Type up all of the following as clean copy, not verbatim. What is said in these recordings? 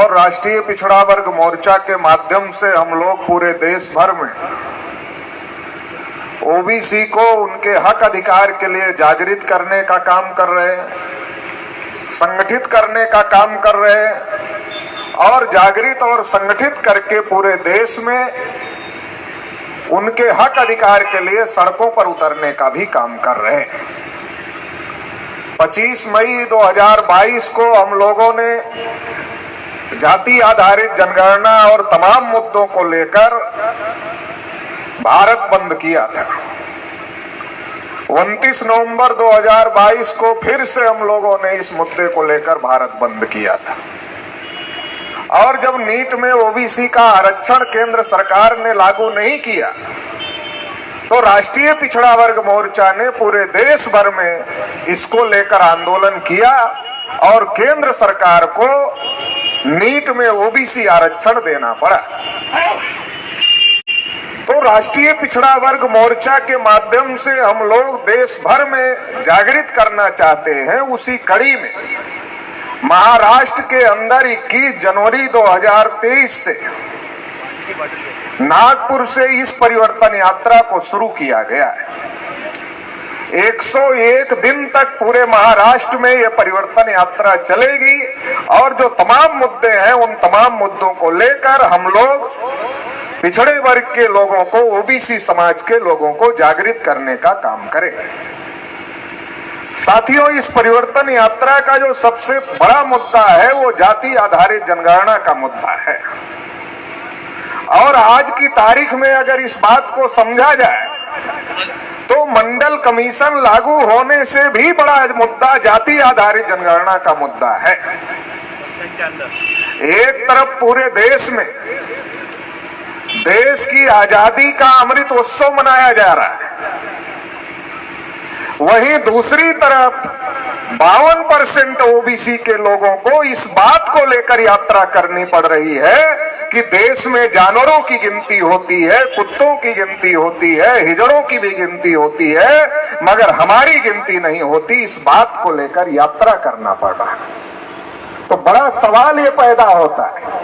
और राष्ट्रीय पिछड़ा वर्ग मोर्चा के माध्यम से हम लोग पूरे देश भर में ओबीसी को उनके हक अधिकार के लिए जागृत करने का काम कर रहे हैं, संगठित करने का काम कर रहे हैं और जागृत और संगठित करके पूरे देश में उनके हक अधिकार के लिए सड़कों पर उतरने का भी काम कर रहे हैं। 25 मई 2022 को हम लोगों ने जाति आधारित जनगणना और तमाम मुद्दों को लेकर भारत बंद किया था। 29 नवंबर 2022 को फिर से हम लोगों ने इस मुद्दे को लेकर भारत बंद किया था और जब नीट में ओबीसी का आरक्षण केंद्र सरकार ने लागू नहीं किया तो राष्ट्रीय पिछड़ा वर्ग मोर्चा ने पूरे देश भर में इसको लेकर आंदोलन किया और केंद्र सरकार को नीट में ओबीसी आरक्षण देना पड़ा। तो राष्ट्रीय पिछड़ा वर्ग मोर्चा के माध्यम से हम लोग देश भर में जागृत करना चाहते हैं। उसी कड़ी में महाराष्ट्र के अंदर 21 जनवरी 2023 से नागपुर से इस परिवर्तन यात्रा को शुरू किया गया है। 101 दिन तक पूरे महाराष्ट्र में ये परिवर्तन यात्रा चलेगी और जो तमाम मुद्दे हैं उन तमाम मुद्दों को लेकर हम लोग पिछड़े वर्ग के लोगों को, ओबीसी समाज के लोगों को जागृत करने का काम करें। साथियों, इस परिवर्तन यात्रा का जो सबसे बड़ा मुद्दा है वो जाति आधारित जनगणना का मुद्दा है और आज की तारीख में अगर इस बात को समझा जाए तो मंडल कमीशन लागू होने से भी बड़ा मुद्दा जाति आधारित जनगणना का मुद्दा है। एक तरफ पूरे देश में देश की आजादी का अमृत उत्सव मनाया जा रहा है, वहीं दूसरी तरफ 52% ओबीसी के लोगों को इस बात को लेकर यात्रा करनी पड़ रही है कि देश में जानवरों की गिनती होती है, कुत्तों की गिनती होती है, हिजड़ों की भी गिनती होती है, मगर हमारी गिनती नहीं होती। इस बात को लेकर यात्रा करना पड़ रहा है। तो बड़ा सवाल ये पैदा होता है,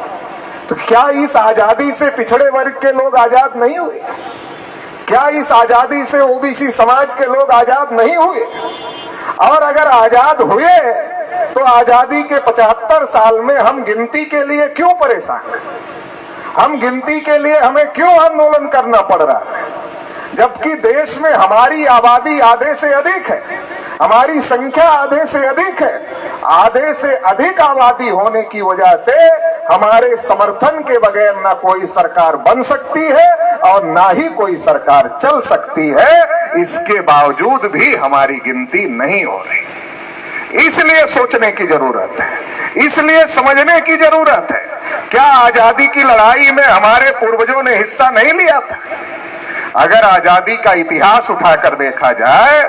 तो क्या इस आजादी से पिछड़े वर्ग के लोग आजाद नहीं हुए? क्या इस आजादी से ओबीसी समाज के लोग आजाद नहीं हुए? और अगर आजाद हुए तो आजादी के 75 साल में हम गिनती के लिए क्यों परेशान हैं? हम गिनती के लिए हमें क्यों आंदोलन करना पड़ रहा है, जबकि देश में हमारी आबादी आधे से अधिक है, हमारी संख्या आधे से अधिक है। आधे से अधिक आबादी होने की वजह से हमारे समर्थन के बगैर ना कोई सरकार बन सकती है और ना ही कोई सरकार चल सकती है। इसके बावजूद भी हमारी गिनती नहीं हो रही। इसलिए सोचने की जरूरत है, इसलिए समझने की जरूरत है। क्या आजादी की लड़ाई में हमारे पूर्वजों ने हिस्सा नहीं लिया था? अगर आजादी का इतिहास उठाकर देखा जाए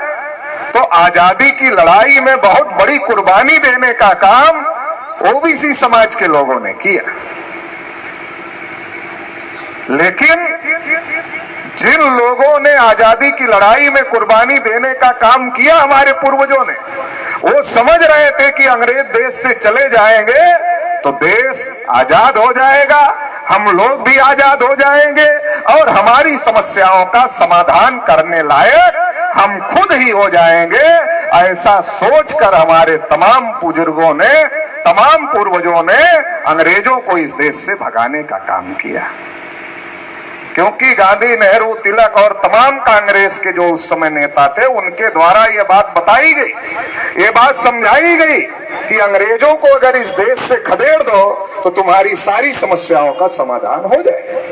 तो आजादी की लड़ाई में बहुत बड़ी कुर्बानी देने का काम ओबीसी समाज के लोगों ने किया, लेकिन जिन लोगों ने आजादी की लड़ाई में कुर्बानी देने का काम किया हमारे पूर्वजों ने, वो समझ रहे थे कि अंग्रेज देश से चले जाएंगे तो देश आजाद हो जाएगा, हम लोग भी आजाद हो जाएंगे और हमारी समस्याओं का समाधान करने लायक हम खुद ही हो जाएंगे। ऐसा सोचकर हमारे तमाम बुजुर्गों ने, तमाम पूर्वजों ने अंग्रेजों को इस देश से भगाने का काम किया, क्योंकि गांधी, नेहरू, तिलक और तमाम कांग्रेस के जो उस समय नेता थे उनके द्वारा ये बात बताई गई, ये बात समझाई गई कि अंग्रेजों को अगर इस देश से खदेड़ दो तो तुम्हारी सारी समस्याओं का समाधान हो जाए।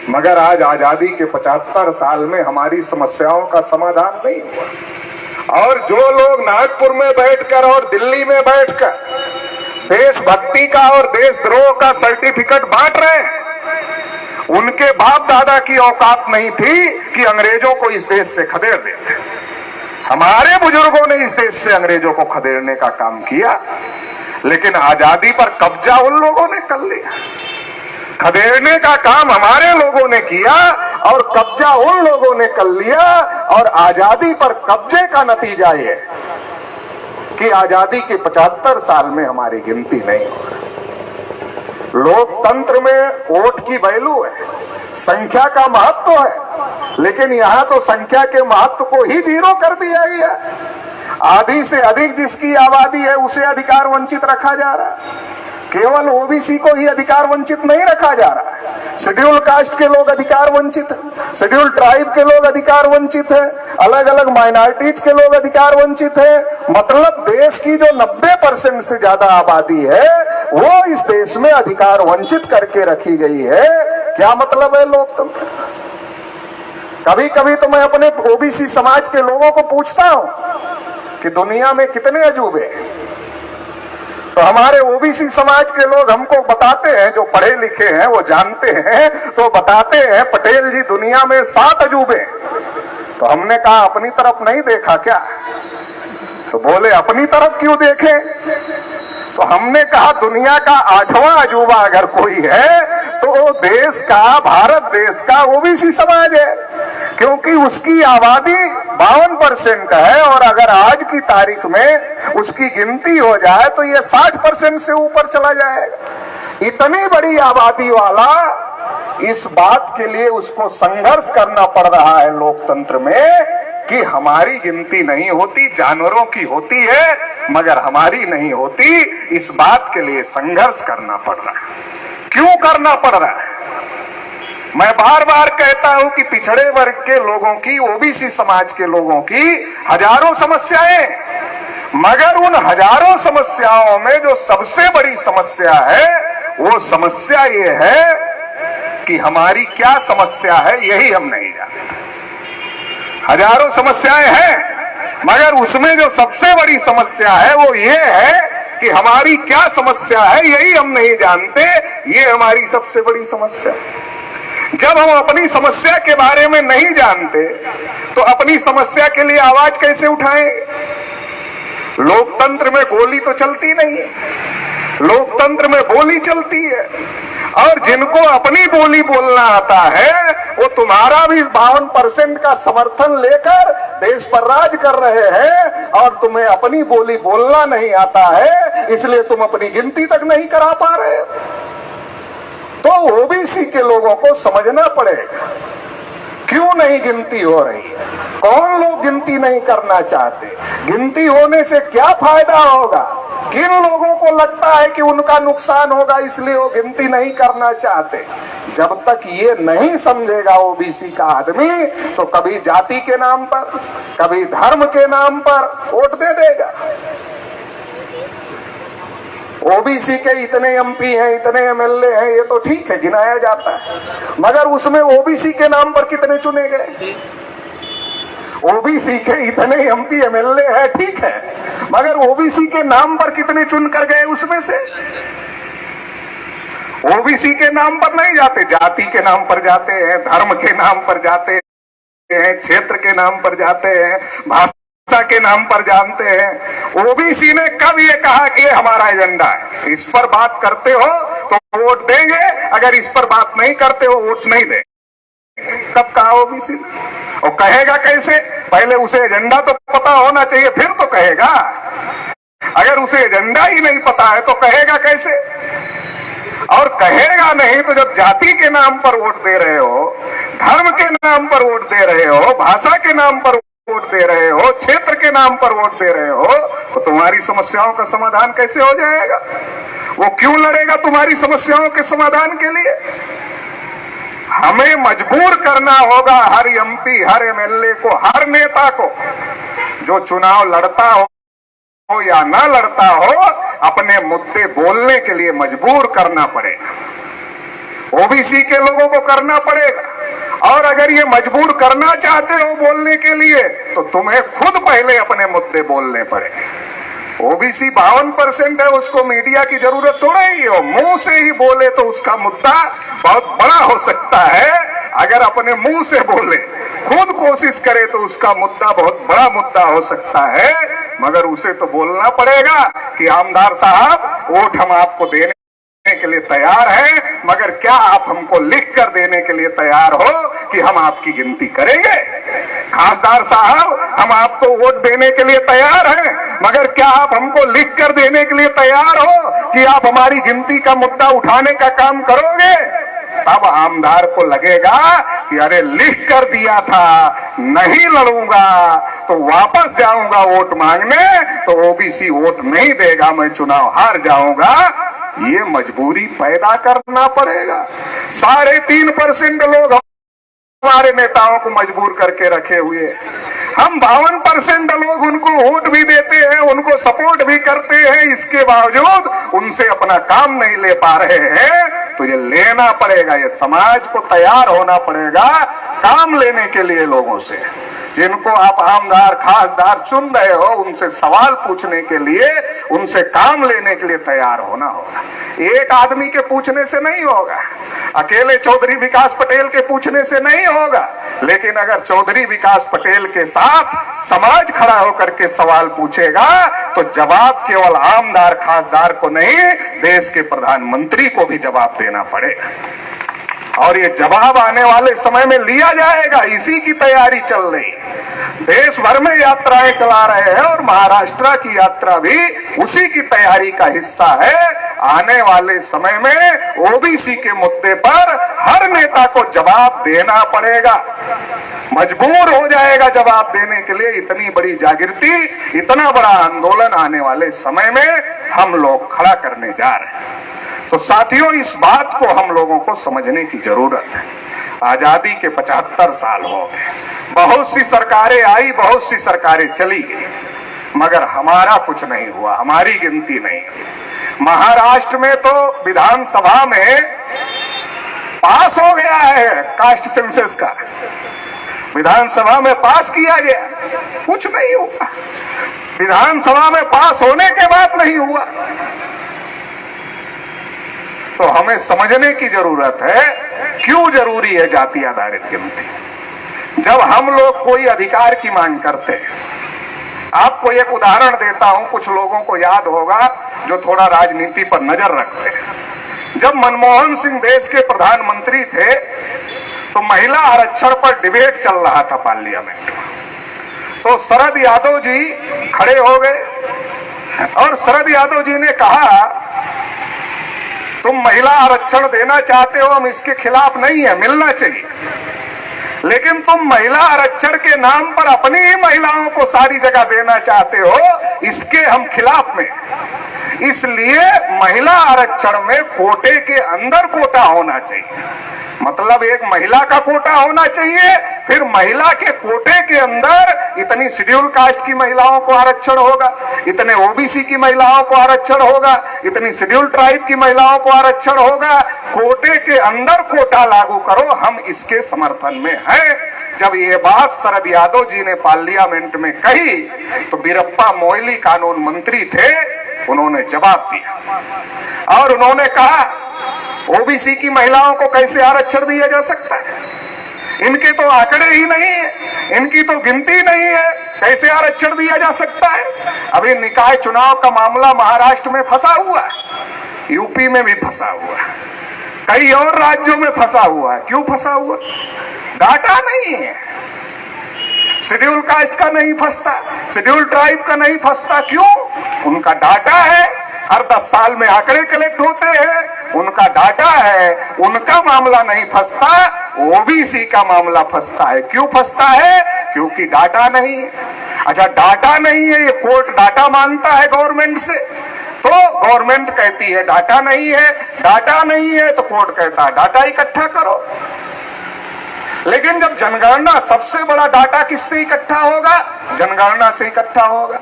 मगर आज आजादी के 75 साल में हमारी समस्याओं का समाधान नहीं हुआ और जो लोग नागपुर में बैठकर और दिल्ली में बैठकर देशभक्ति का और देशद्रोह का सर्टिफिकेट बांट रहे हैं, उनके बाप दादा की औकात नहीं थी कि अंग्रेजों को इस देश से खदेड़ देते। हमारे बुजुर्गों ने इस देश से अंग्रेजों को खदेड़ने का काम किया, लेकिन आजादी पर कब्जा उन लोगों ने कर लिया। खदेड़ने का काम हमारे लोगों ने किया और कब्जा उन लोगों ने कर लिया और आजादी पर कब्जे का नतीजा ये कि आजादी के 75 साल में हमारी गिनती नहीं हो रही। लोकतंत्र में वोट की वैल्यू है, संख्या का महत्व है, लेकिन यहां तो संख्या के महत्व को ही जीरो कर दिया गया। आधी से अधिक जिसकी आबादी है उसे अधिकार वंचित रखा जा रहा है, केवल ओबीसी को ही अधिकार वंचित नहीं रखा जा रहा है। शेड्यूल कास्ट के लोग अधिकार वंचित है, शेड्यूल ट्राइब के लोग अधिकार वंचित है, अलग अलग माइनॉरिटीज के लोग अधिकार वंचित है। मतलब देश की जो 90% से ज्यादा आबादी है वो इस देश में अधिकार वंचित करके रखी गई है। क्या मतलब है लोकतंत्र? कभी कभी तो मैं अपने ओबीसी समाज के लोगों को पूछता हूं कि दुनिया में कितने अजूबे हैं, तो हमारे ओबीसी समाज के लोग हमको बताते हैं, जो पढ़े लिखे हैं वो जानते हैं, तो बताते हैं पटेल जी दुनिया में 7 अजूबे। तो हमने कहा अपनी तरफ नहीं देखा क्या? तो बोले अपनी तरफ क्यों देखें? तो हमने कहा दुनिया का 8वां अजूबा अगर कोई है तो देश का, भारत देश का ओबीसी समाज है, क्योंकि उसकी आबादी 52% का है और अगर आज की तारीख में उसकी गिनती हो जाए तो ये 60% से ऊपर चला जाएगा। इतनी बड़ी आबादी वाला, इस बात के लिए उसको संघर्ष करना पड़ रहा है लोकतंत्र में कि हमारी गिनती नहीं होती, जानवरों की होती है मगर हमारी नहीं होती। इस बात के लिए संघर्ष करना पड़ रहा है। क्यों करना पड़ रहा है? मैं बार बार कहता हूं कि पिछड़े वर्ग के लोगों की, ओबीसी समाज के लोगों की हजारों समस्याएं, मगर उन हजारों समस्याओं में जो सबसे बड़ी समस्या है वो समस्या ये है कि हमारी क्या समस्या है यही हम नहीं जानते। हजारों समस्याएं हैं मगर उसमें जो सबसे बड़ी समस्या है वो ये है कि हमारी क्या समस्या है यही हम नहीं जानते। ये हमारी सबसे बड़ी समस्या। जब हम अपनी समस्या के बारे में नहीं जानते तो अपनी समस्या के लिए आवाज कैसे उठाएं? लोकतंत्र में गोली तो चलती नहीं है, लोकतंत्र में बोली चलती है, और जिनको अपनी बोली बोलना आता है वो तुम्हारा भी 52% का समर्थन लेकर देश पर राज कर रहे हैं और तुम्हें अपनी बोली बोलना नहीं आता है, इसलिए तुम अपनी गिनती तक नहीं करा पा रहे। तो ओबीसी के लोगों को समझना पड़ेगा क्यों नहीं गिनती हो रही है, कौन लोग गिनती नहीं करना चाहते, गिनती होने से क्या फायदा होगा, किन लोगों को लगता है कि उनका नुकसान होगा इसलिए वो गिनती नहीं करना चाहते। जब तक ये नहीं समझेगा ओबीसी का आदमी तो कभी जाति के नाम पर, कभी धर्म के नाम पर वोट दे देगा। ओबीसी के इतने एमपी हैं, इतने एमएलए हैं, ये तो ठीक है गिनाया जाता है, मगर उसमें ओबीसी के नाम पर कितने चुने गए? ओबीसी के इतने एमपी एमएलए हैं ठीक है, मगर ओबीसी के नाम पर कितने चुन कर गए उसमें से? ओबीसी के नाम पर नहीं जाते, जाति के नाम पर जाते हैं, धर्म के नाम पर जाते हैं, क्षेत्र के नाम पर जाते हैं, भाषा के नाम पर जानते हैं। ओबीसी ने कब ये कहा कि ये हमारा एजेंडा है, इस पर बात करते हो तो वोट देंगे, अगर इस पर बात नहीं करते हो वोट नहीं देंगे। कब कहा ओबीसी? और कहेगा कैसे? पहले उसे एजेंडा तो पता होना चाहिए फिर तो कहेगा। अगर उसे एजेंडा ही नहीं पता है तो कहेगा कैसे? और कहेगा नहीं तो जब जाति के नाम पर वोट दे रहे हो, धर्म के नाम पर वोट दे रहे हो, भाषा के नाम पर वोट दे रहे हो, क्षेत्र के नाम पर वोट दे रहे हो, तो तुम्हारी समस्याओं का समाधान कैसे हो जाएगा? वो क्यों लड़ेगा तुम्हारी समस्याओं के समाधान के लिए? हमें मजबूर करना होगा हर एमपी, हर एमएलए को, हर नेता को, जो चुनाव लड़ता हो या ना लड़ता हो, अपने मुद्दे बोलने के लिए मजबूर करना पड़ेगा। ओबीसी के लोगों को करना पड़ेगा। और अगर ये मजबूर करना चाहते हो बोलने के लिए तो तुम्हें खुद पहले अपने मुद्दे बोलने पड़ेंगे। ओबीसी 52% है, उसको मीडिया की जरूरत थोड़ा ही हो, मुंह से ही बोले तो उसका मुद्दा बहुत बड़ा हो सकता है। अगर अपने मुंह से बोले, खुद कोशिश करे तो उसका मुद्दा बहुत बड़ा मुद्दा हो सकता है, मगर उसे तो बोलना पड़ेगा कि आमदार साहब वोट हम आपको देने के लिए तैयार हैं, मगर क्या आप हमको लिख कर देने के लिए तैयार हो कि हम आपकी गिनती करेंगे? खासदार साहब, हम आपको वोट देने के लिए तैयार हैं, मगर क्या आप हमको लिख कर देने के लिए तैयार हो कि आप हमारी गिनती का मुद्दा उठाने का काम करोगे? तब आमदार को लगेगा कि अरे लिख कर दिया था, नहीं लड़ूंगा तो वापस जाऊंगा वोट मांगने, तो ओबीसी वोट नहीं देगा, मैं चुनाव हार जाऊंगा। ये मजबूरी पैदा करना पड़ेगा। 3.5% लोग हमारे नेताओं को मजबूर करके रखे हुए। हम 52% लोग उनको वोट भी देते हैं, उनको सपोर्ट भी करते हैं, इसके बावजूद उनसे अपना काम नहीं ले पा रहे हैं। तो ये लेना पड़ेगा, ये समाज को तैयार होना पड़ेगा काम लेने के लिए। लोगों से जिनको आप आमदार खासदार चुन रहे हो, उनसे सवाल पूछने के लिए, उनसे काम लेने के लिए तैयार होना होगा। एक आदमी के पूछने से नहीं होगा, अकेले चौधरी विकास पटेल के पूछने से नहीं होगा, लेकिन अगर चौधरी विकास पटेल के साथ समाज खड़ा होकर के सवाल पूछेगा तो जवाब केवल आमदार खासदार को नहीं, देश के प्रधानमंत्री को भी जवाब देना पड़ेगा। और ये जवाब आने वाले समय में लिया जाएगा, इसी की तैयारी चल रही। देश भर में यात्राएं चला रहे हैं और महाराष्ट्र की यात्रा भी उसी की तैयारी का हिस्सा है। आने वाले समय में ओबीसी के मुद्दे पर हर नेता को जवाब देना पड़ेगा, मजबूर हो जाएगा जवाब देने के लिए। इतनी बड़ी जागृति, इतना बड़ा आंदोलन आने वाले समय में हम लोग खड़ा करने जा रहे हैं। तो साथियों, इस बात को हम लोगों को समझने की जरूरत है। आजादी के 75 साल हो गए, बहुत सी सरकारें आई, बहुत सी सरकारें चली गई, मगर हमारा कुछ नहीं हुआ, हमारी गिनती नहीं हुई। महाराष्ट्र में तो विधानसभा में पास हो गया है कास्ट सेंसस का, विधानसभा में पास किया गया, कुछ नहीं हुआ। विधानसभा में पास होने के बाद नहीं हुआ। तो हमें समझने की जरूरत है क्यों जरूरी है जाति आधारित गिनती। जब हम लोग कोई अधिकार की मांग करते हैं, आपको एक उदाहरण देता हूं, कुछ लोगों को याद होगा जो थोड़ा राजनीति पर नजर रखते हैं। जब मनमोहन सिंह देश के प्रधानमंत्री थे तो महिला आरक्षण पर डिबेट चल रहा था पार्लियामेंट में। तो शरद यादव जी खड़े हो गए और शरद यादव जी ने कहा, तुम महिला आरक्षण देना चाहते हो, हम इसके खिलाफ नहीं है, मिलना चाहिए, लेकिन तुम महिला आरक्षण के नाम पर अपनी ही महिलाओं को सारी जगह देना चाहते हो, इसके हम खिलाफ में। इसलिए महिला आरक्षण में कोटे के अंदर कोटा होना चाहिए, मतलब एक महिला का कोटा होना चाहिए, फिर महिला के कोटे के अंदर इतनी शेड्यूल कास्ट की महिलाओं को आरक्षण होगा, इतने ओबीसी की महिलाओं को आरक्षण होगा, इतनी शेड्यूल ट्राइब की महिलाओं को आरक्षण होगा। कोटे के अंदर कोटा लागू करो, हम इसके समर्थन में हैं। जब ये बात शरद यादव जी ने पार्लियामेंट में कही तो वीरप्पा मोइली कानून मंत्री थे, उन्होंने जवाब दिया और उन्होंने कहा, ओबीसी की महिलाओं को कैसे आरक्षण दिया जा सकता है? इनके तो आंकड़े ही नहीं है, इनकी तो गिनती नहीं है, कैसे आरक्षण दिया जा सकता है? अभी निकाय चुनाव का मामला महाराष्ट्र में फंसा हुआ है, यूपी में भी फंसा हुआ है, कई और राज्यों में फंसा हुआ है। क्यों फंसा हुआ? डाटा नहीं है। शेड्यूल कास्ट का नहीं फंसता, शेड्यूल ट्राइब का नहीं फंसता। क्यों? उनका डाटा है, हर 10 साल में आंकड़े कलेक्ट होते हैं, उनका डाटा है, उनका मामला नहीं फंसता, ओबीसी का मामला फंसता है। क्यों फंसता है? क्योंकि डाटा नहीं है। अच्छा, डाटा नहीं है, ये कोर्ट डाटा मांगता है गवर्नमेंट से, तो गवर्नमेंट कहती है डाटा नहीं है, डाटा नहीं है तो कोर्ट कहता है डाटा इकट्ठा करो। लेकिन जब जनगणना, सबसे बड़ा डाटा किससे इकट्ठा होगा? जनगणना से इकट्ठा होगा,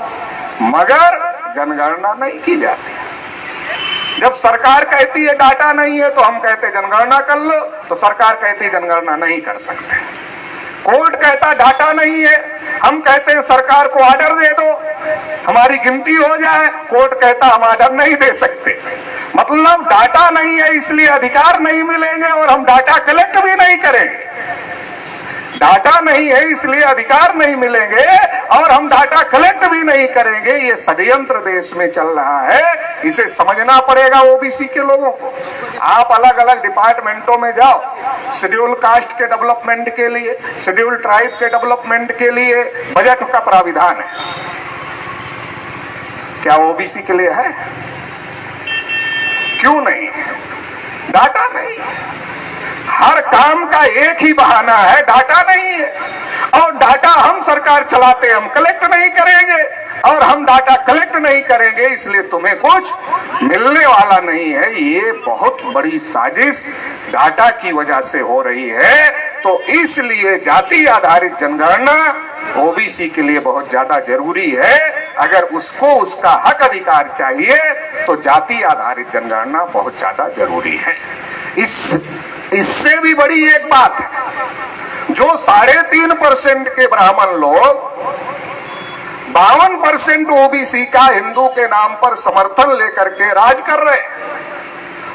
मगर जनगणना नहीं की जाती। जब सरकार कहती है डाटा नहीं है तो हम कहते जनगणना कर लो, तो सरकार कहती है जनगणना नहीं कर सकते। कोर्ट कहता डाटा नहीं है, हम कहते हैं सरकार को ऑर्डर दे दो, हमारी गिनती हो जाए, कोर्ट कहता हम ऑर्डर नहीं दे सकते। मतलब डाटा नहीं है इसलिए अधिकार नहीं मिलेंगे और हम डाटा कलेक्ट भी नहीं करेंगे। डाटा नहीं है इसलिए अधिकार नहीं मिलेंगे और हम डाटा कलेक्ट भी नहीं करेंगे। ये षड्यंत्र देश में चल रहा है। इसे समझना पड़ेगा ओबीसी के लोगों को। आप अलग अलग डिपार्टमेंटों में जाओ, शेड्यूल कास्ट के डेवलपमेंट के लिए, शेड्यूल ट्राइब के डेवलपमेंट के लिए बजट का प्राविधान है, क्या ओबीसी के लिए है? क्यों नहीं? डाटा नहीं। हर काम का एक ही बहाना है, डाटा नहीं है। और डाटा हम सरकार चलाते हैं, हम कलेक्ट नहीं करेंगे, और हम डाटा कलेक्ट नहीं करेंगे इसलिए तुम्हें कुछ मिलने वाला नहीं है। ये बहुत बड़ी साजिश डाटा की वजह से हो रही है। तो इसलिए जाति आधारित जनगणना ओबीसी के लिए बहुत ज्यादा जरूरी है। अगर उसको उसका हक अधिकार चाहिए तो जाति आधारित जनगणना बहुत ज्यादा जरूरी है। इससे भी बड़ी एक बात है, जो 3.5% के ब्राह्मण लोग 52% ओबीसी का हिंदू के नाम पर समर्थन लेकर के राज कर रहे हैं।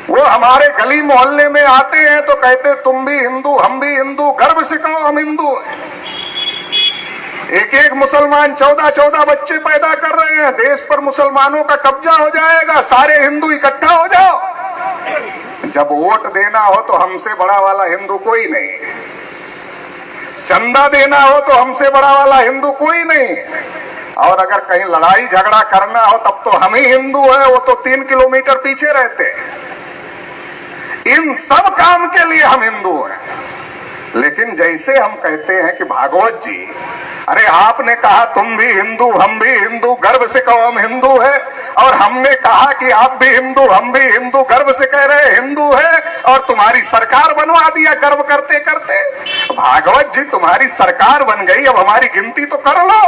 वो हमारे गली मोहल्ले में आते हैं तो कहते तुम भी हिंदू, हम भी हिंदू, गर्व से कहो हम हिंदू हैं। एक एक मुसलमान 14 बच्चे पैदा कर रहे हैं। देश पर मुसलमानों का कब्जा हो जाएगा, सारे हिंदू इकट्ठा हो जाओ। जब वोट देना हो तो हमसे बड़ा वाला हिंदू कोई नहीं, चंदा देना हो तो हमसे बड़ा वाला हिंदू कोई नहीं, और अगर कहीं लड़ाई झगड़ा करना हो तब तो हम ही हिंदू है, वो तो 3 किलोमीटर पीछे रहते हैं। इन सब काम के लिए हम हिंदू हैं। लेकिन जैसे हम कहते हैं कि भागवत जी, अरे आपने कहा तुम भी हिंदू, हम भी हिंदू, गर्व से कहो हम हिंदू है, और हमने कहा कि आप भी हिंदू, हम भी हिंदू, गर्व से कह रहे हिंदू है, और तुम्हारी सरकार बनवा दिया गर्व करते करते। भागवत जी तुम्हारी सरकार बन गई, अब हमारी गिनती तो कर लो।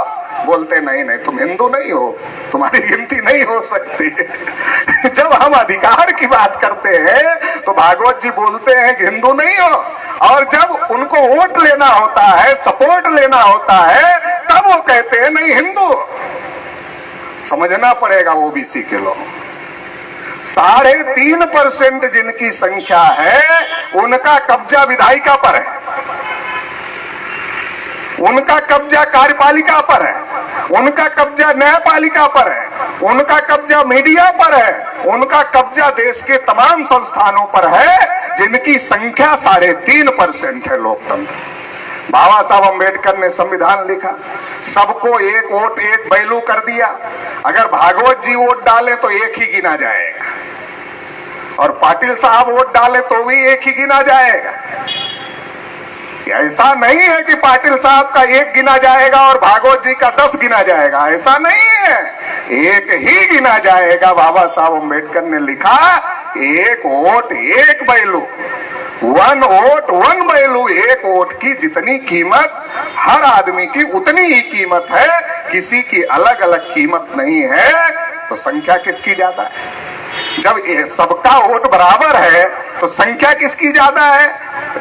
बोलते नहीं नहीं, तुम हिंदू नहीं हो, तुम्हारी गिनती नहीं हो सकती। जब हम अधिकार की बात करते हैं तो भागवत जी बोलते हैं कि हिंदू नहीं हो, और जब उनको वोट लेना होता है, सपोर्ट लेना होता है, तब वो कहते हैं नहीं हिंदू। समझना पड़ेगा ओबीसी के लोग। 3.5% जिनकी संख्या है उनका कब्जा विधायिका पर है, उनका कब्जा कार्यपालिका पर है, उनका कब्जा न्यायपालिका पर है, उनका कब्जा मीडिया पर है, उनका कब्जा देश के तमाम संस्थानों पर है, जिनकी संख्या 3.5% है। लोकतंत्र, बाबा साहब अम्बेडकर ने संविधान लिखा, सबको एक वोट एक बैलू कर दिया। अगर भागवत जी वोट डाले तो एक ही गिना जाएगा, और पाटिल साहब वोट डाले तो भी एक ही गिना जाएगा। ऐसा नहीं है कि पाटिल साहब का 1 गिना जाएगा और भागवत जी का 10 गिना जाएगा, ऐसा नहीं है, एक ही गिना जाएगा। बाबा साहब अम्बेडकर ने लिखा, 1 वोट 1 बैलू, 1 वोट 1 बैलू। 1 वोट की जितनी कीमत हर आदमी की उतनी ही कीमत है, किसी की अलग अलग कीमत नहीं है। तो संख्या किसकी ज्यादा है? जब सबका वोट बराबर है तो संख्या किसकी ज्यादा है?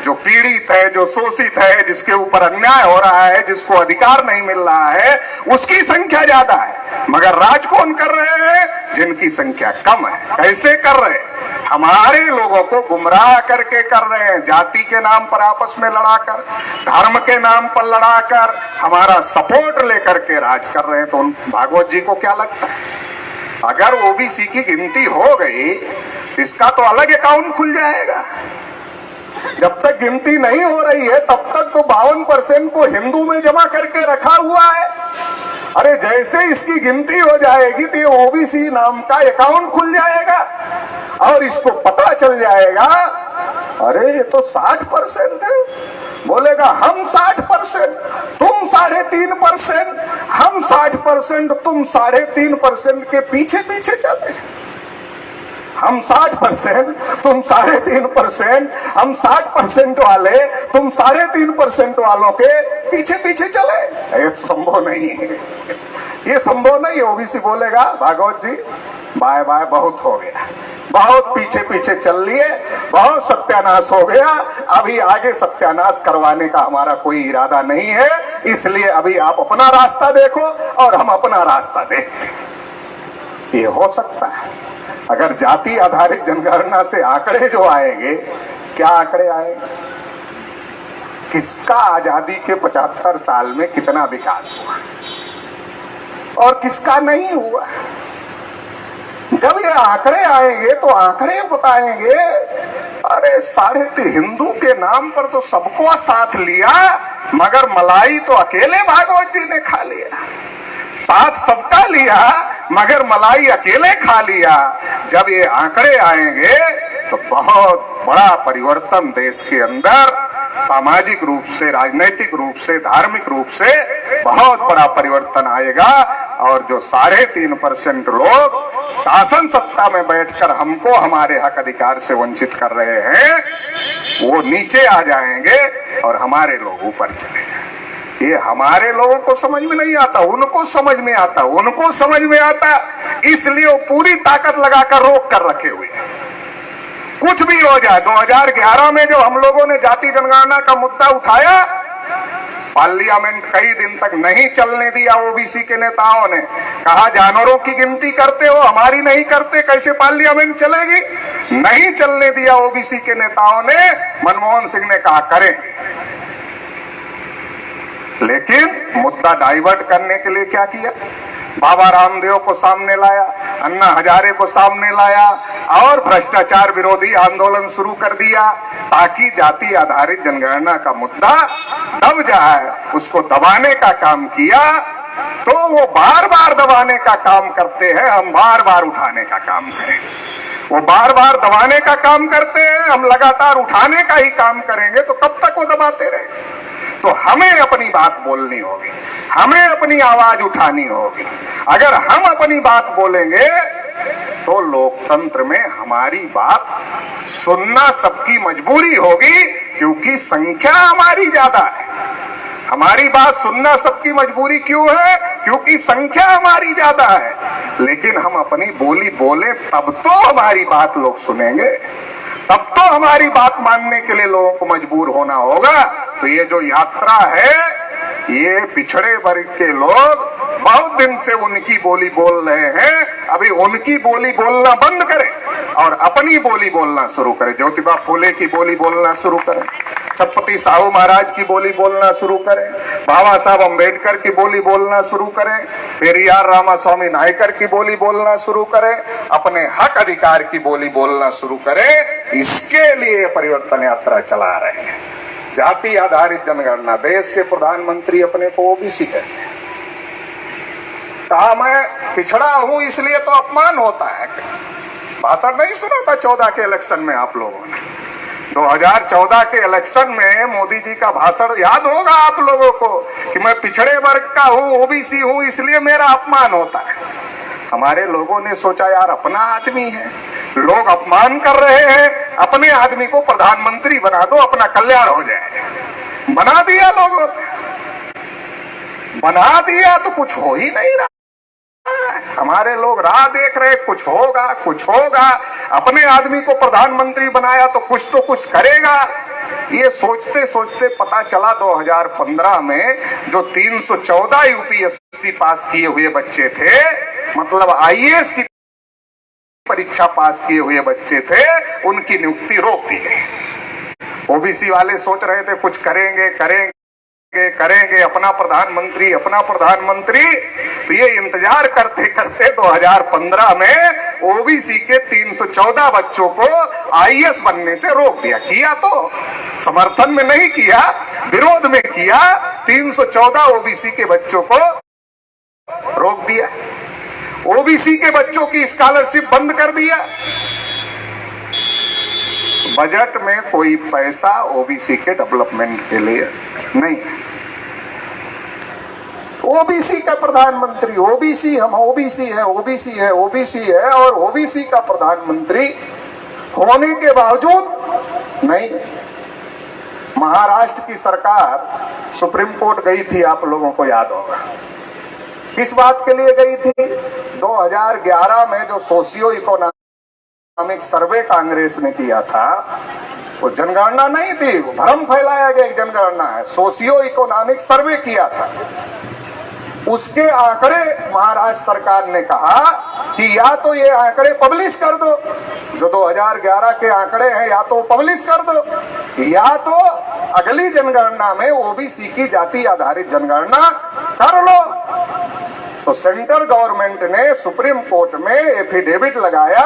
जो पीड़ित है, जो शोषित है, जिसके ऊपर अन्याय हो रहा है, जिसको अधिकार नहीं मिल रहा है, उसकी संख्या ज्यादा है। मगर राज कौन कर रहे हैं? जिनकी संख्या कम है। कैसे कर रहे हैं? हमारे लोगों को गुमराह करके कर रहे हैं, जाति के नाम पर आपस में लड़ाकर, धर्म के नाम पर लड़ाकर, हमारा सपोर्ट लेकर के राज कर रहे हैं। तो भागवत जी को क्या लगता है, अगर ओबीसी की गिनती हो गई इसका तो अलग अकाउंट खुल जाएगा। जब तक गिनती नहीं हो रही है तब तक तो 52% को हिंदू में जमा करके रखा हुआ है। अरे जैसे इसकी गिनती हो जाएगी तो ये ओबीसी नाम का अकाउंट खुल जाएगा, और इसको पता चल जाएगा अरे ये तो 60% है। बोलेगा हम 60%, तुम 3.5%, हम 60%, तुम 3.5% के पीछे पीछे चले। हम 60%, तुम 3.5%, हम 60% वाले, तुम 3.5% वालों के पीछे पीछे चले। ये संभव नहीं है, ये संभव नहीं है। ओबीसी बोलेगा भागवत जी बाय बाय, बहुत हो गया, बहुत पीछे पीछे चल लिए, बहुत सत्यानाश हो गया, अभी आगे सत्यानाश करवाने का हमारा कोई इरादा नहीं है, इसलिए अभी आप अपना रास्ता देखो और हम अपना रास्ता देखते हैं। ये हो सकता है। अगर जाति आधारित जनगणना से आंकड़े जो आएंगे, क्या आंकड़े आएंगे? किसका आजादी के 75 साल में कितना विकास हुआ और किसका नहीं हुआ। जब ये आंकड़े आएंगे तो आंकड़े बताएंगे, अरे 3.5 हिंदू के नाम पर तो सबको साथ लिया, मगर मलाई तो अकेले भागवत जी ने खा लिया। साथ सबका लिया मगर मलाई अकेले खा लिया। जब ये आंकड़े आएंगे तो बहुत बड़ा परिवर्तन देश के अंदर सामाजिक रूप से, राजनीतिक रूप से, धार्मिक रूप से बहुत बड़ा परिवर्तन आएगा। और जो 3.5% लोग शासन सत्ता में बैठकर हमको हमारे हक अधिकार से वंचित कर रहे हैं, वो नीचे आ जाएंगे और हमारे लोग ऊपर चले जाएंगे। ये हमारे लोगों को समझ में नहीं आता, उनको समझ में आता, उनको समझ में आता, इसलिए वो पूरी ताकत लगाकर रोक कर रखे हुए हैं। कुछ भी हो जाए, 2011 में जो हम लोगों ने जाति जनगणना का मुद्दा उठाया, पार्लियामेंट कई दिन तक नहीं चलने दिया। ओबीसी के नेताओं ने कहा जानवरों की गिनती करते हो, हमारी नहीं करते, कैसे पार्लियामेंट चलेगी? नहीं चलने दिया ओबीसी के नेताओं ने। मनमोहन सिंह ने कहा करेंगे, लेकिन मुद्दा डाइवर्ट करने के लिए क्या किया? बाबा रामदेव को सामने लाया, अन्ना हजारे को सामने लाया और भ्रष्टाचार विरोधी आंदोलन शुरू कर दिया, ताकि जाति आधारित जनगणना का मुद्दा दब जाए। उसको दबाने का काम किया, तो वो बार बार दबाने का काम करते हैं, हम बार बार उठाने का काम करें। वो बार बार दबाने का काम करते हैं, हम लगातार उठाने का ही काम करेंगे, तो कब तक वो दबाते रहेंगे? तो हमें अपनी बात बोलनी होगी, हमें अपनी आवाज उठानी होगी। अगर हम अपनी बात बोलेंगे तो लोकतंत्र में हमारी बात सुनना सबकी मजबूरी होगी, क्योंकि संख्या हमारी ज्यादा है। हमारी बात सुनना सबकी मजबूरी क्यों है? क्योंकि संख्या हमारी ज्यादा है। लेकिन हम अपनी बोली बोले तब तो हमारी बात लोग सुनेंगे, तब तो हमारी बात मानने के लिए लोगों को मजबूर होना होगा। तो ये जो यात्रा है, ये पिछड़े वर्ग के लोग बहुत दिन से उनकी बोली बोल रहे हैं, अभी उनकी बोली बोलना बंद करें और अपनी बोली बोलना शुरू करें। ज्योतिबा फूले की बोली बोलना शुरू करें, छत्रपति साहू महाराज की बोली बोलना शुरू करें, बाबा साहब अम्बेडकर की बोली बोलना शुरू करें, पेरियार रामास्वामी नायकर की बोली बोलना शुरू करें, अपने हक अधिकार की बोली बोलना शुरू करें। इसके लिए परिवर्तन यात्रा चला रहे हैं। जाति आधारित जनगणना, देश के प्रधानमंत्री अपने को ओबीसी कहते हैं। कहा मैं पिछड़ा हूं इसलिए तो अपमान होता है। भाषण नहीं सुना था 14 के इलेक्शन में आप लोगों ने? 2014 के इलेक्शन में मोदी जी का भाषण याद होगा आप लोगों को कि मैं पिछड़े वर्ग का हूं, ओबीसी हूं, इसलिए मेरा अपमान होता है। हमारे लोगों ने सोचा यार अपना आदमी है, लोग अपमान कर रहे हैं, अपने आदमी को प्रधानमंत्री बना दो, अपना कल्याण हो जाए। बना दिया लोगों ने, बना दिया तो कुछ हो ही नहीं रहा। हमारे लोग राह देख रहे, कुछ होगा, कुछ होगा। अपने आदमी को प्रधानमंत्री बनाया तो कुछ करेगा। ये सोचते सोचते पता चला 2015 में जो 314 यूपीएससी पास किए हुए बच्चे थे, मतलब आईएएस की परीक्षा पास किए हुए बच्चे थे, उनकी नियुक्ति रोक दी गई। ओबीसी वाले सोच रहे थे कुछ करेंगे अपना प्रधानमंत्री। तो ये इंतजार करते करते 2015 में ओबीसी के 314 बच्चों को आईएएस बनने से रोक दिया। किया तो समर्थन में नहीं किया, विरोध में किया। 314 ओबीसी के बच्चों को रोक दिया, ओबीसी के बच्चों की स्कॉलरशिप बंद कर दिया। बजट में कोई पैसा ओबीसी के डेवलपमेंट के लिए नहीं। ओबीसी का प्रधानमंत्री, ओबीसी हम ओबीसी है और ओबीसी का प्रधानमंत्री होने के बावजूद नहीं। महाराष्ट्र की सरकार सुप्रीम कोर्ट गई थी, आप लोगों को याद होगा। किस बात के लिए गई थी? 2011 में जो सोशियो इकोनॉमिक सर्वे कांग्रेस ने किया था, वो जनगणना नहीं थी, वो भ्रम फैलाया गया एक जनगणना है। सोशियो इकोनॉमिक सर्वे किया था, उसके आंकड़े महाराष्ट्र सरकार ने कहा कि या तो ये आंकड़े पब्लिश कर दो, जो 2011 के आंकड़े हैं, या तो पब्लिश कर दो, या तो अगली जनगणना में ओबीसी की जाति आधारित जनगणना कर लो। तो सेंट्रल गवर्नमेंट ने सुप्रीम कोर्ट में एफिडेविट लगाया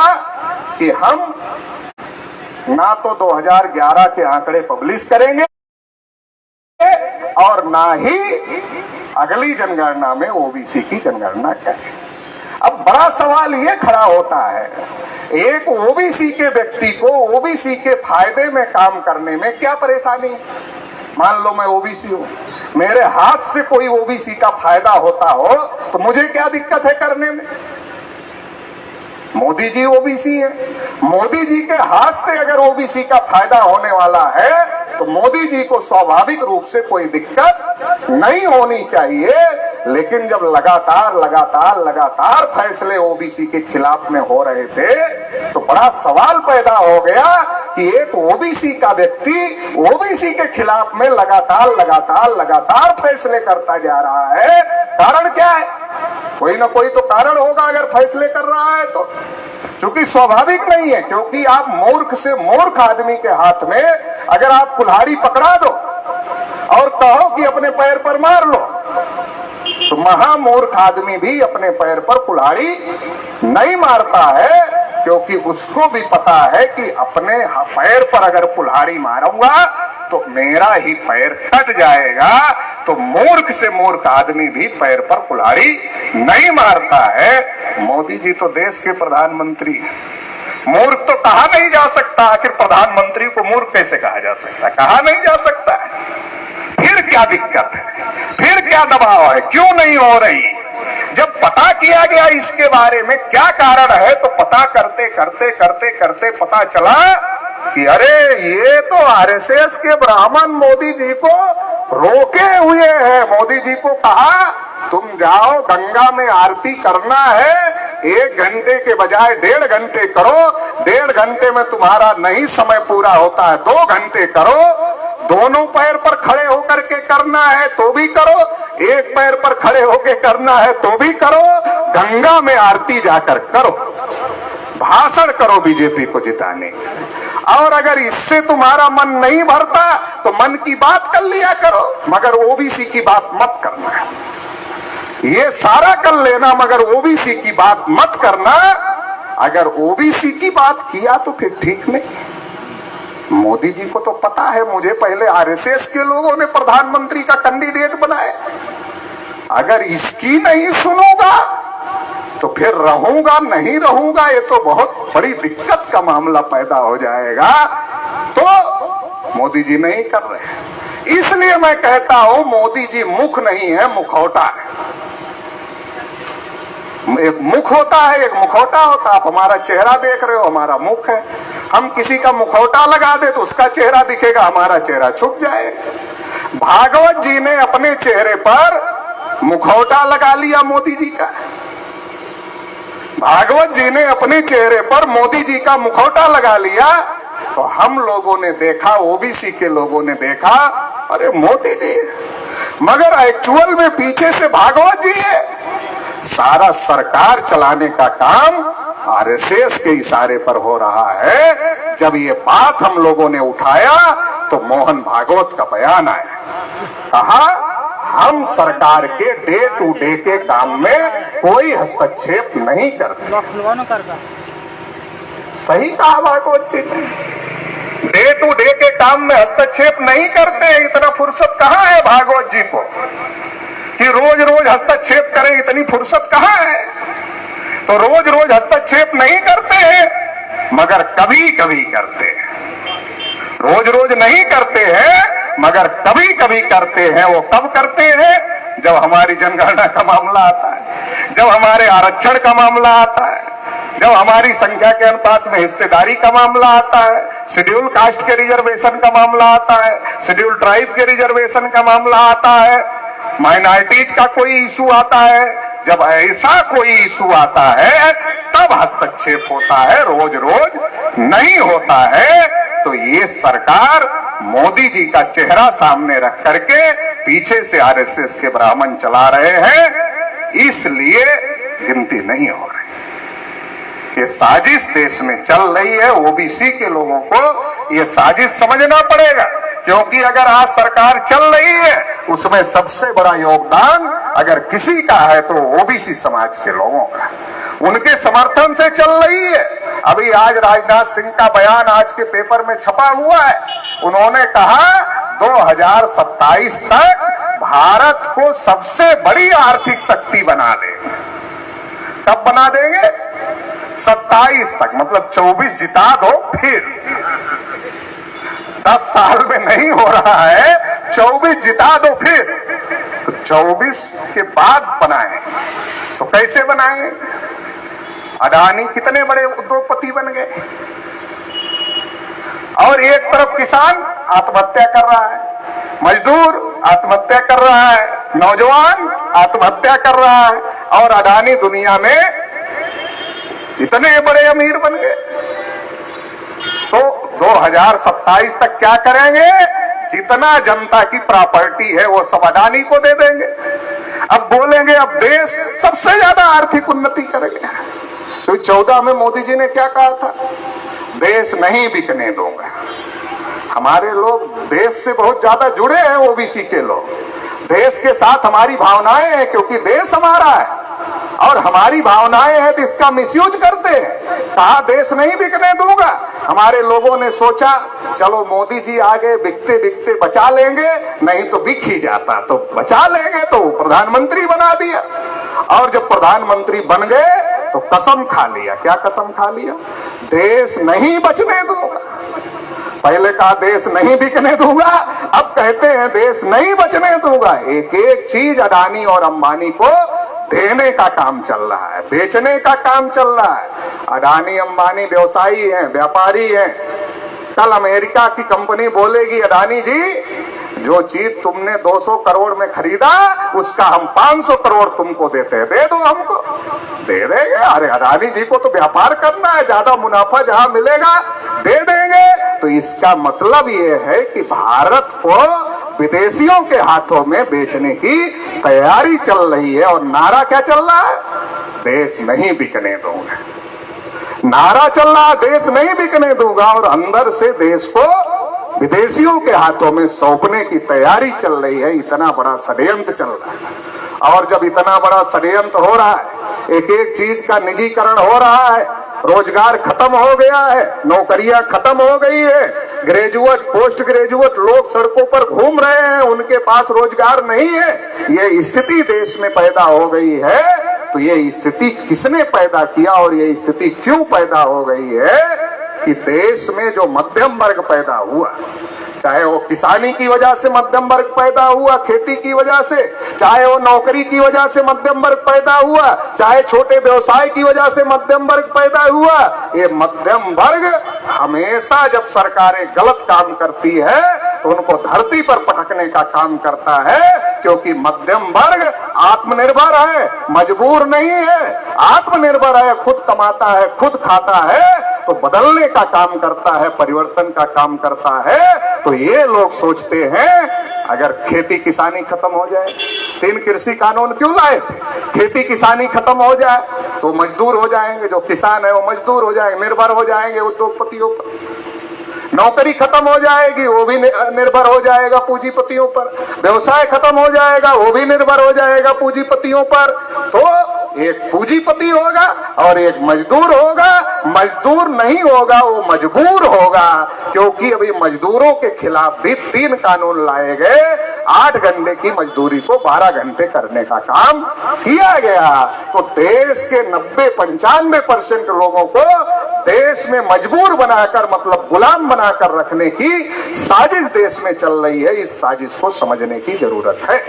कि हम ना तो 2011 के आंकड़े पब्लिश करेंगे और ना ही अगली जनगणना में ओबीसी की जनगणना करेंगे। अब बड़ा सवाल ये खड़ा होता है, एक ओबीसी के व्यक्ति को ओबीसी के फायदे में काम करने में क्या परेशानी है? मान लो मैं ओबीसी हूं, मेरे हाथ से कोई ओबीसी का फायदा होता हो तो मुझे क्या दिक्कत है करने में? मोदी जी ओबीसी है, मोदी जी के हाथ से अगर ओबीसी का फायदा होने वाला है तो मोदी जी को स्वाभाविक रूप से कोई दिक्कत नहीं होनी चाहिए। लेकिन जब लगातार फैसले ओबीसी के खिलाफ में हो रहे थे तो बड़ा सवाल पैदा हो गया कि एक ओबीसी का व्यक्ति ओबीसी के खिलाफ में लगातार फैसले करता जा रहा है। कारण क्या है? कोई ना कोई तो कारण होगा अगर फैसले कर रहा है तो, चूंकि स्वाभाविक नहीं है। क्योंकि आप मूर्ख से मूर्ख आदमी के हाथ में अगर आप कुल्हाड़ी पकड़ा दो और कहो कि अपने पैर पर मार लो, तो महामूर्ख आदमी भी अपने पैर पर कुल्हाड़ी नहीं मारता है, क्योंकि उसको भी पता है कि अपने पैर पर अगर कुल्हाड़ी मारूंगा तो मेरा ही पैर कट जाएगा। तो मूर्ख से मूर्ख आदमी भी पैर पर कुल्हाड़ी नहीं मारता है। मोदी जी तो देश के प्रधानमंत्री हैं, मूर्ख तो कहा नहीं जा सकता। आखिर प्रधानमंत्री को मूर्ख कैसे कहा जा सकता? कहा नहीं जा सकता है। फिर क्या दिक्कत है? फिर क्या दबाव है? क्यों नहीं हो रही? जब पता किया गया इसके बारे में क्या कारण है, तो पता करते पता चला कि अरे ये तो आरएसएस के ब्राह्मण मोदी जी को रोके हुए हैं। मोदी जी को कहा तुम जाओ गंगा में आरती करना है, 1 घंटे के बजाय 1.5 घंटे करो, 1.5 घंटे में तुम्हारा नहीं समय पूरा होता है 2 घंटे करो, दोनों पैर पर खड़े होकर के करना है तो भी करो, एक पैर पर खड़े होकर करना है तो भी करो, गंगा में आरती जाकर करो, भाषण करो बीजेपी को जिताने। और अगर इससे तुम्हारा मन नहीं भरता तो मन की बात कर लिया करो, मगर ओबीसी की बात मत करना। ये सारा कर लेना मगर ओबीसी की बात मत करना। अगर ओबीसी की बात किया तो फिर ठीक नहीं। मोदी जी को तो पता है मुझे पहले आरएसएस के लोगों ने प्रधानमंत्री का कैंडिडेट बनाया, अगर इसकी नहीं सुनूंगा तो फिर रहूंगा नहीं रहूंगा, ये तो बहुत बड़ी दिक्कत का मामला पैदा हो जाएगा। तो मोदी जी नहीं कर रहे। इसलिए मैं कहता हूं मोदी जी मुख नहीं है, मुखौटा है। एक मुख होता है, एक मुखौटा होता है। आप हमारा चेहरा देख रहे हो, हमारा मुख है। हम किसी का मुखौटा लगा दे तो उसका चेहरा दिखेगा, हमारा चेहरा छुप जाए। भागवत जी ने अपने चेहरे पर मुखौटा लगा लिया मोदी जी का। भागवत जी ने अपने चेहरे पर मोदी जी का मुखौटा लगा लिया तो हम लोगों ने देखा, ओबीसी के लोगों ने देखा, अरे मोदी जी, मगर एक्चुअल में पीछे से भागवत जी है। सारा सरकार चलाने का काम आरएसएस के इशारे पर हो रहा है। जब ये बात हम लोगों ने उठाया तो मोहन भागवत का बयान आया, कहा हम सरकार के डे टू डे के काम में कोई हस्तक्षेप नहीं करते। सही कहा भागवत जी ने, डे टू डे के काम में हस्तक्षेप नहीं करते। इतना फुर्सत कहाँ है भागवत जी को कि रोज रोज हस्तक्षेप करें? इतनी फुर्सत कहाँ है? तो रोज रोज हस्तक्षेप नहीं करते हैं मगर कभी कभी करते हैं। रोज रोज नहीं करते हैं मगर कभी कभी करते हैं। वो कब करते हैं? जब हमारी जनगणना का मामला आता है, जब हमारे आरक्षण का मामला आता है, जब हमारी संख्या के अनुपात में हिस्सेदारी का मामला आता है, शेड्यूल कास्ट के रिजर्वेशन का मामला आता है, शेड्यूल ट्राइब के रिजर्वेशन का मामला आता है, माइनॉरिटीज का कोई इशू आता है। जब ऐसा कोई इशू आता है तब हस्तक्षेप होता है, रोज रोज नहीं होता है। तो ये सरकार मोदी जी का चेहरा सामने रख करके पीछे से आरएसएस के ब्राह्मण चला रहे हैं, इसलिए गिनती नहीं हो रही। ये साजिश देश में चल रही है। ओबीसी के लोगों को ये साजिश समझना पड़ेगा, क्योंकि अगर आज सरकार चल रही है उसमें सबसे बड़ा योगदान अगर किसी का है तो ओबीसी समाज के लोगों का, उनके समर्थन से चल रही है। अभी आज राजनाथ सिंह का बयान आज के पेपर में छपा हुआ है, उन्होंने कहा 2027 तक भारत को सबसे बड़ी आर्थिक शक्ति बना देंगे। कब बना देंगे? 27 तक, मतलब 24 जिता दो फिर 10 साल में नहीं हो रहा है, 24 जिता दो फिर, तो 24 के बाद बनाए। तो कैसे बनाए? अडानी कितने बड़े उद्योगपति बन गए, और एक तरफ किसान आत्महत्या कर रहा है, मजदूर आत्महत्या कर रहा है, नौजवान आत्महत्या कर रहा है, और अडानी दुनिया में इतने बड़े अमीर बन गए। तो 2027 तक क्या करेंगे? जितना जनता की प्रॉपर्टी है वो सब अडानी को दे देंगे। अब बोलेंगे अब देश सबसे ज्यादा आर्थिक उन्नति करेंगे। तो 14 में मोदी जी ने क्या कहा था? देश नहीं बिकने दूंगा। हमारे लोग देश से बहुत ज्यादा जुड़े हैं, ओबीसी के लोग देश के साथ हमारी भावनाएं हैं, क्योंकि देश हमारा है और हमारी भावनाएं हैं तो इसका मिसयूज करते हैं। कहा देश नहीं बिकने दूंगा। हमारे लोगों ने सोचा चलो मोदी जी आगे बिकते बिकते बचा लेंगे, नहीं तो बिक ही जाता, तो बचा लेंगे, तो प्रधानमंत्री बना दिया। और जब प्रधानमंत्री बन गए तो कसम खा लिया। क्या कसम खा लिया? देश नहीं बचने दूंगा। पहले कहा देश नहीं बिकने दूंगा, अब कहते हैं देश नहीं बचने दूंगा। एक एक चीज अडानी और अंबानी को देने का काम चल रहा है, बेचने का काम चल रहा है। अडानी अंबानी व्यवसायी हैं, व्यापारी हैं। कल अमेरिका की कंपनी बोलेगी अडानी जी जो चीज तुमने 200 करोड़ में खरीदा उसका हम 500 करोड़ तुमको देते हैं, दे दो हमको, दे देंगे। अरे अडानी जी को तो व्यापार करना है, ज्यादा मुनाफा जहां मिलेगा दे देंगे। तो इसका मतलब ये है कि भारत को विदेशियों के हाथों में बेचने की तैयारी चल रही है। और नारा क्या चल रहा है? देश नहीं बिकने दूंगा। नारा चल रहा, देश नहीं बिकने दूंगा, और अंदर से देश को विदेशियों के हाथों में सौंपने की तैयारी चल रही है। इतना बड़ा षड्यंत्र चल रहा है। और जब इतना बड़ा षड्यंत्र हो रहा है, एक एक चीज का निजीकरण हो रहा है, रोजगार खत्म हो गया है, नौकरियां खत्म हो गई है, ग्रेजुएट पोस्ट ग्रेजुएट लोग सड़कों पर घूम रहे हैं, उनके पास रोजगार नहीं है, ये स्थिति देश में पैदा हो गई है। तो ये स्थिति किसने पैदा किया और ये स्थिति क्यों पैदा हो गई है कि देश में जो मध्यम वर्ग पैदा हुआ, चाहे वो किसानी की वजह से मध्यम वर्ग पैदा हुआ, खेती की वजह से, चाहे वो नौकरी की वजह से मध्यम वर्ग पैदा हुआ, चाहे छोटे व्यवसाय की वजह से मध्यम वर्ग पैदा हुआ। ये मध्यम वर्ग हमेशा जब सरकारें गलत काम करती है तो उनको धरती पर पटकने का काम करता है, क्योंकि मध्यम वर्ग आत्मनिर्भर है, मजबूर नहीं है, आत्मनिर्भर है, खुद कमाता है, खुद खाता है, तो बदलने का काम करता है, परिवर्तन का काम करता है। तो ये लोग सोचते हैं अगर खेती किसानी खत्म हो जाए, 3 कृषि कानून क्यों लाए थे? खेती किसानी खत्म हो जाए तो मजदूर हो जाएंगे, जो किसान है वो मजदूर हो जाएंगे, निर्भर हो जाएंगे उद्योगपतियों पर। नौकरी खत्म हो जाएगी, वो भी निर्भर हो जाएगा पूंजीपतियों पर। व्यवसाय खत्म हो जाएगा, वो भी निर्भर हो जाएगा पूंजीपतियों पर। तो एक पूंजीपति होगा और एक मजदूर होगा। मजदूर नहीं होगा, वो मजबूर होगा, क्योंकि अभी मजदूरों के खिलाफ भी 3 कानून लाए गए। 8 घंटे की मजदूरी को 12 घंटे करने का काम किया गया। तो देश के 90-95% लोगों को देश में मजबूर बनाकर, मतलब गुलाम बनाकर रखने की साजिश देश में चल रही है। इस साजिश को समझने की जरूरत है।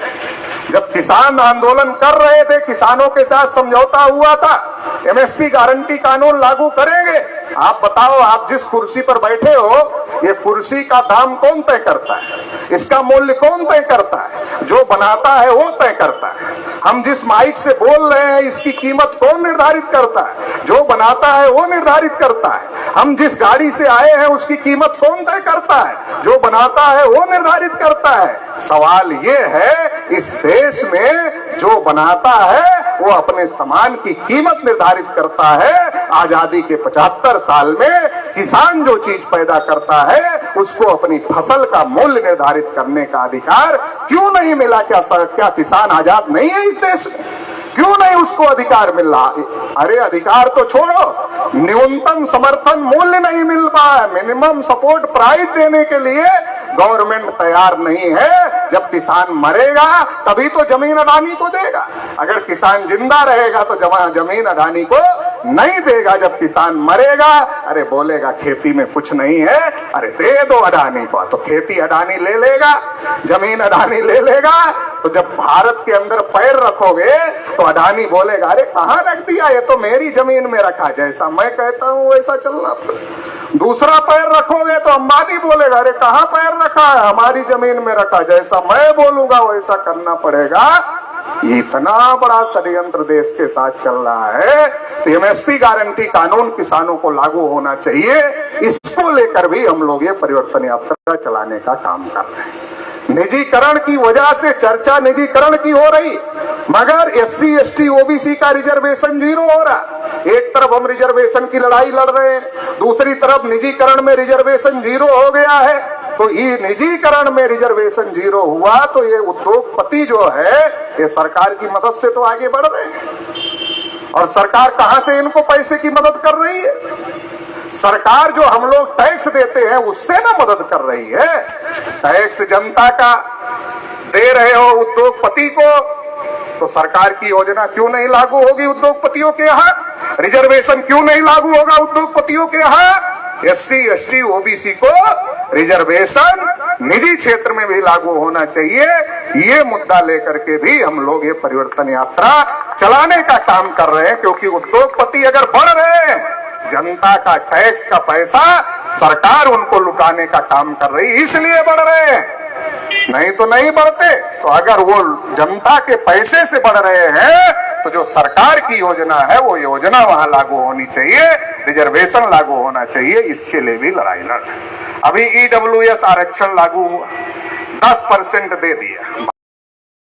जब किसान आंदोलन कर रहे थे, किसानों के साथ समझौता हुआ था, एमएसपी गारंटी कानून लागू करेंगे। आप बताओ, आप जिस कुर्सी पर बैठे हो, ये कुर्सी का दाम कौन तय करता है? इसका मूल्य कौन तय करता है? जो बनाता है वो तय करता है। हम जिस माइक से बोल रहे हैं, इसकी कीमत कौन निर्धारित करता है? जो बनाता है वो निर्धारित करता है। हम जिस गाड़ी से आए हैं उसकी कीमत कौन तय करता है? जो बनाता है वो निर्धारित करता है। सवाल ये है, इस देश में जो बनाता है वो अपने सामान की कीमत निर्धारित करता है। आजादी के 75 साल में किसान जो चीज पैदा करता है उसको अपनी फसल का मूल्य निर्धारित करने का अधिकार क्यों नहीं मिला? क्या किसान आजाद नहीं है इस देश में? क्यों नहीं उसको अधिकार मिल रहा? अरे अधिकार तो छोड़ो, न्यूनतम समर्थन मूल्य नहीं मिल रहा है। मिनिमम सपोर्ट प्राइस देने के लिए गवर्नमेंट तैयार नहीं है। जब किसान मरेगा तभी तो जमीन अडानी को देगा। अगर किसान जिंदा रहेगा तो जमीन अडानी को नहीं देगा। जब किसान मरेगा अरे बोलेगा खेती में कुछ नहीं है, अरे दे दो अडानी को, तो खेती अडानी ले लेगा, जमीन अडानी ले लेगा। तो जब भारत के अंदर पैर रखोगे तो अडानी बोलेगा अरे कहां रख दिया, ये तो मेरी जमीन में रखा, जैसा मैं कहता हूं वैसा चलना। दूसरा पैर रखोगे तो अंबानी बोलेगा अरे कहां पैर रखा है, हमारी जमीन में रखा, जैसा मैं बोलूंगा वैसा करना पड़ेगा। इतना बड़ा षड्यंत्र देश के साथ चल रहा है। तो एमएसपी गारंटी कानून किसानों को लागू होना चाहिए। इसको लेकर भी हम लोग ये परिवर्तन यात्रा चलाने का काम कर रहे हैं। निजीकरण की वजह से चर्चा निजीकरण की हो रही, मगर एससी एसटी ओबीसी का रिजर्वेशन 0 हो रहा। एक तरफ हम रिजर्वेशन की लड़ाई लड़ रहे हैं, दूसरी तरफ निजीकरण में रिजर्वेशन 0 हो गया है। तो ये निजीकरण में रिजर्वेशन 0 हुआ तो ये उद्योगपति जो है ये सरकार की मदद से तो आगे बढ़ रहे हैं। और सरकार कहां से इनको पैसे की मदद कर रही है? सरकार जो हम लोग टैक्स देते हैं उससे ना मदद कर रही है। टैक्स जनता का दे रहे हो उद्योगपति को, तो सरकार की योजना क्यों नहीं लागू होगी उद्योगपतियों के यहाँ? रिजर्वेशन क्यों नहीं लागू होगा उद्योगपतियों के यहाँ? एससी एसटी ओबीसी को रिजर्वेशन निजी क्षेत्र में भी लागू होना चाहिए। ये मुद्दा लेकर के भी हम लोग ये परिवर्तन यात्रा चलाने का काम कर रहे हैं, क्योंकि उद्योगपति अगर बढ़ रहे हैं, जनता का टैक्स का पैसा सरकार उनको लुटाने का काम कर रही, इसलिए बढ़ रहे हैं, नहीं तो नहीं बढ़ते। तो अगर वो जनता के पैसे से बढ़ रहे हैं तो जो सरकार की योजना है वो योजना वहां लागू होनी चाहिए, रिजर्वेशन लागू होना चाहिए। इसके लिए भी लड़ाई लड़ रहे हैं। अभी ईडब्ल्यूएस आरक्षण लागू हुआ, 10% दे दिया।